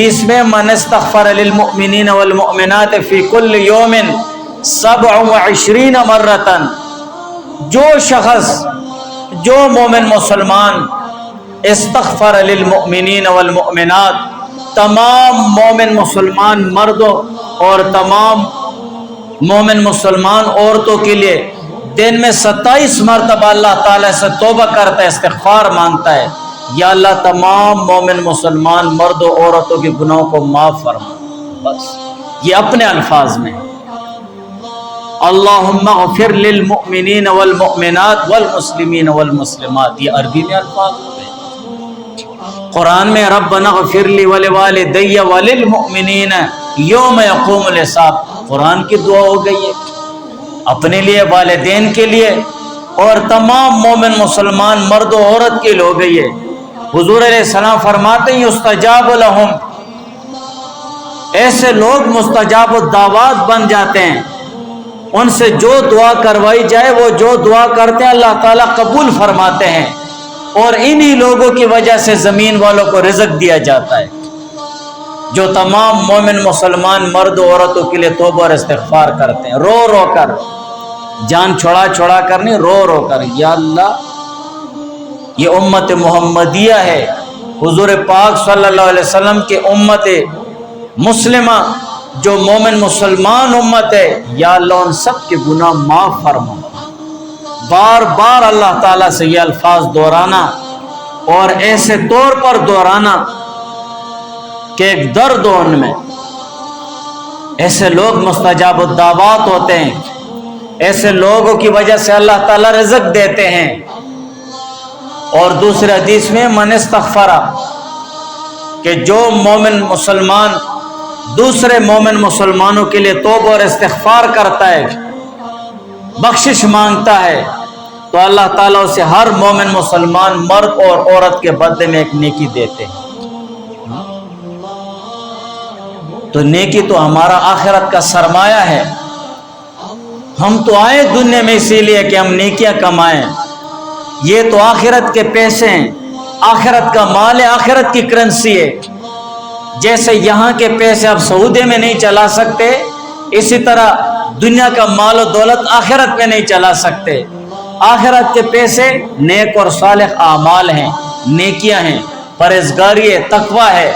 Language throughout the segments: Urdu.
اس میں من استغفر للمؤمنین والمؤمنات فی کل یوم 27 مرتن، جو شخص جو مومن مسلمان استغفر للمؤمنین والمؤمنات، تمام مومن مسلمان مردوں اور تمام مومن مسلمان عورتوں کے لیے دن میں 27 مرتبہ اللہ تعالیٰ سے توبہ کرتا ہے، استغفار مانگتا ہے، یا اللہ تمام مومن مسلمان مرد و عورتوں کے گناہوں کو معاف فرما۔ بس یہ اپنے الفاظ میں، اللہم اغفر للمؤمنین والمؤمنات والمسلمین والمسلمات، یہ عربی میں الفاظ ہوتے ہیں۔ قرآن میں ربنا اغفر لی ولوالدی وللمؤمنین یوم یقوم الحساب، قرآن کی دعا ہو گئی ہے اپنے لیے، والدین کے لیے اور تمام مومن مسلمان مرد و عورت کے لیے ہو گئی ہے۔ حضور علیہ السلام فرماتے ہیں یستجاب لہم، ایسے لوگ مستجاب الدعوات بن جاتے ہیں، ان سے جو دعا کروائی جائے وہ جو دعا کرتے ہیں اللہ تعالیٰ قبول فرماتے ہیں، اور انہی لوگوں کی وجہ سے زمین والوں کو رزق دیا جاتا ہے، جو تمام مومن مسلمان مرد و عورتوں کے لیے توبہ اور استغفار کرتے ہیں، رو رو کر، جان چھڑا چھڑا کر نہیں، رو رو کر، یا اللہ یہ امت محمدیہ ہے، حضور پاک صلی اللہ علیہ وسلم کے امت مسلمہ جو مومن مسلمان امت ہے، یا اللہ ان سب کے گناہ معاف فرما۔ بار بار اللہ تعالیٰ سے یہ الفاظ دہرانا اور ایسے طور پر دہرانا کہ ایک درد ہو ان میں۔ ایسے لوگ مستجاب الدعوات ہوتے ہیں، ایسے لوگوں کی وجہ سے اللہ تعالیٰ رزق دیتے ہیں۔ اور دوسرے حدیث میں من استغفر، کہ جو مومن مسلمان دوسرے مومن مسلمانوں کے لیے توبہ اور استغفار کرتا ہے، بخشش مانگتا ہے، تو اللہ تعالیٰ اسے ہر مومن مسلمان مرد اور عورت کے بدلے میں ایک نیکی دیتے ہیں۔ تو نیکی تو ہمارا آخرت کا سرمایہ ہے، ہم تو آئے دنیا میں اسی لیے کہ ہم نیکیاں کمائیں، یہ تو آخرت کے پیسے ہیں، آخرت کا مال ہے، آخرت کی کرنسی ہے۔ جیسے یہاں کے پیسے آپ سعودی میں نہیں چلا سکتے، اسی طرح دنیا کا مال و دولت آخرت میں نہیں چلا سکتے۔ آخرت کے پیسے نیک اور صالح اعمال ہیں، نیکیاں ہیں، پرہیزگاری ہے، تقوی ہے،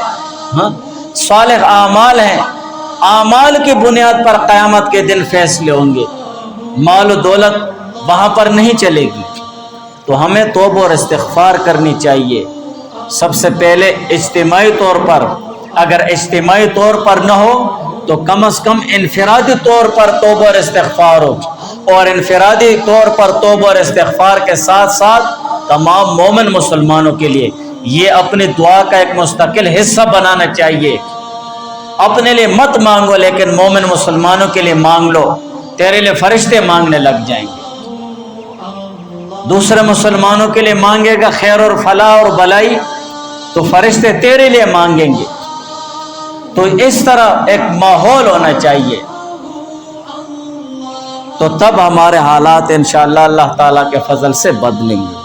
صالح اعمال ہیں۔ اعمال کی بنیاد پر قیامت کے دن فیصلے ہوں گے، مال و دولت وہاں پر نہیں چلے گی۔ تو ہمیں توبہ اور استغفار کرنی چاہیے، سب سے پہلے اجتماعی طور پر، اگر اجتماعی طور پر نہ ہو تو کم از کم انفرادی طور پر توبہ اور استغفار ہو، اور انفرادی طور پر توبہ اور استغفار کے ساتھ ساتھ تمام مومن مسلمانوں کے لیے یہ اپنی دعا کا ایک مستقل حصہ بنانا چاہیے۔ اپنے لیے مت مانگو لیکن مومن مسلمانوں کے لیے مانگ لو، تیرے لیے فرشتے مانگنے لگ جائیں گے۔ دوسرے مسلمانوں کے لیے مانگے گا خیر اور فلاح اور بلائی، تو فرشتے تیرے لیے مانگیں گے۔ تو اس طرح ایک ماحول ہونا چاہیے، تو تب ہمارے حالات انشاءاللہ اللہ تعالیٰ کے فضل سے بدلیں گے۔